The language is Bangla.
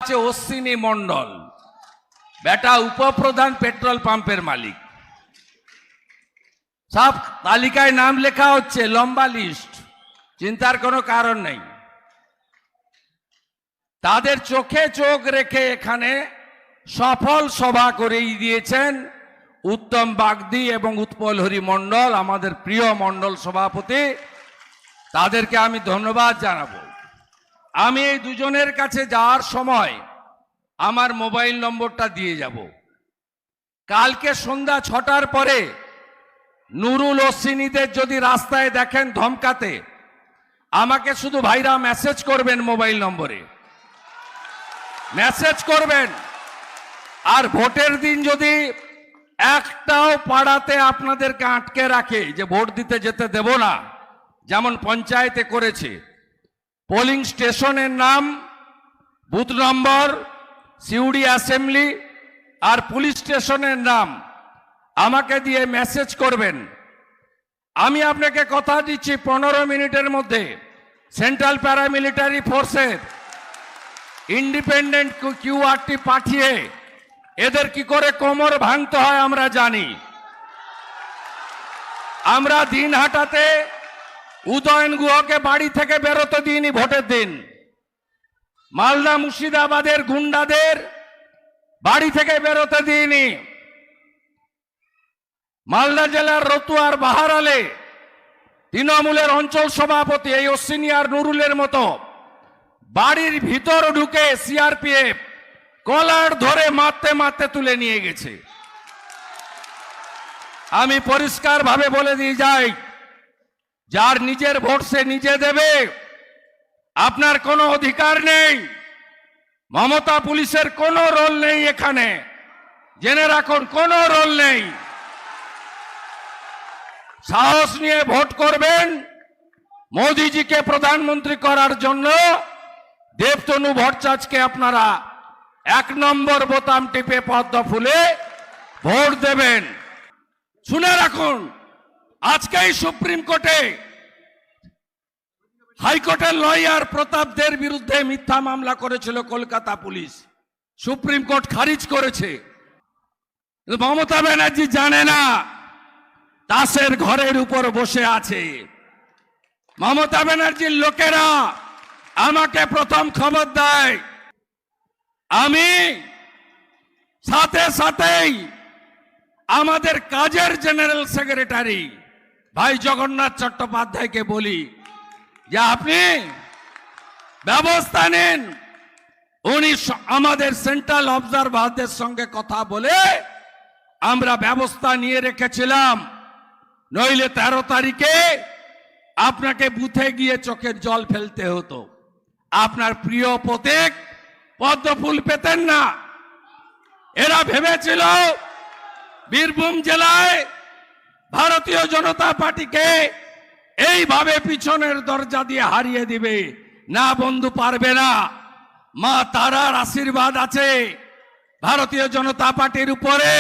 আছে অশ্বিনী মণ্ডল, বেটা উপপ্রধান পেট্রোল পাম্পের মালিক। সব তালিকায় নাম লেখা হচ্ছে, লম্বা লিস্ট, চিন্তার কোনো কারণ নেই। তাদের চোখে চোখ রেখে এখানে সফল সভা করেই দিয়েছেন উত্তম বাগদি এবং উৎপল হরি মণ্ডল, আমাদের প্রিয় মণ্ডল সভাপতি। তাদেরকে আমি ধন্যবাদ জানাবো। আমি এই দুজনের কাছে যাওয়ার সময় আমার মোবাইল নম্বরটা দিয়ে যাব। কালকে সন্ধ্যা 6টার পরে নুরুল অশ্বিনীদের যদি রাস্তায় দেখেন ধমকাতে, আমাকে শুধু ভাইরা মেসেজ করবেন, মোবাইল নম্বরে মেসেজ করবেন। আর ভোটের দিন যদি একটাও পাড়াতে আপনাদেরকে আটকে রাখে যে ভোট দিতে যেতে দেব না, যেমন পঞ্চায়েতে করেছে, পোলিং স্টেশনের নাম, বুথ নম্বর, সিউড়ি অ্যাসেম্বলি আর পুলিশ স্টেশনের নাম আমাকে দিয়ে মেসেজ করবেন। আমি আপনাকে কথা দিচ্ছি 15 মিনিটের মধ্যে সেন্ট্রাল প্যারামিলিটারি ফোর্সের ইন্ডিপেন্ডেন্ট কিউআরটি পাঠিয়ে এদের কি করে কোমর ভাঙতে হয় আমরা জানি। আমরা দিনহাটাতে উদয়ন গুহকে বাড়ি থেকে বেরোতে দিইনি ভোটের দিন। মালদা মুর্শিদাবাদের গুন্ডাদের বাড়ি থেকে বেরোতে দিইনি। মালদা জেলার রতুয়ার বাহারালে তৃণমূলের অঞ্চল সভাপতি এই অশ্বিনী আর নুরুলের মতো বাড়ির ভিতর ঢুকে সিআরপিএফ কলার ধরে মারতে মারতে তুলে নিয়ে গেছে। আমি পরিষ্কার ভাবে বলে দিয়ে যাই, যার নিজের ভোট সে নিজে দেবে, আপনার কোনো অধিকার নেই। মমতা পুলিশের কোনো রোল নেই এখানে, জেনে রাখুন, কোনো রোল নেই। সাহস নিয়ে ভোট করবেন মোদিজিকে প্রধানমন্ত্রী করার জন্য। দেবতনু ভট্টাচার্যকে আপনারা 1 নম্বর বোতাম টিপে পদ্ম ফুলে ভোট দেবেন। শুনে রাখুন, আজকেই সুপ্রিম কোর্টে হাইকোর্টের লয়ার প্রতাপ দের বিরুদ্ধে মিথ্যা মামলা করেছিল কলকাতা পুলিশ, সুপ্রিম কোর্ট খারিজ করেছে। মমতা ব্যানার্জি জানে না তাসের ঘরের উপর বসে আছে। মমতা ব্যানার্জির লোকেরা আমাকে প্রথম খবর দেয়, আমি সাথে সাথেই আমাদের কাজের জেনারেল সেক্রেটারি ভাই জগন্নাথ চট্টোপাধ্যায়কে বলি যে আপনি ব্যবস্থা নিন। উনি আমাদের সেন্ট্রাল অবজারভারদের সঙ্গে কথা বলে আমরা ব্যবস্থা নিয়ে রেখেছিলাম, নইলে 13 তারিখে আপনাকে বুথে গিয়ে চোখের জল ফেলতে হতো। আপনার প্রিয় প্রতীক পদ্ম ফুল পেতেন না। এরা ভেবেছিল বীরভূম জেলায় ভারতীয় জনতা পার্টিকে এইভাবে পিছনের দরজা দিয়ে হারিয়ে দিবে। না বন্ধু, পারবে না। মা তারার আশীর্বাদ আছে ভারতীয় জনতা পার্টির উপরে।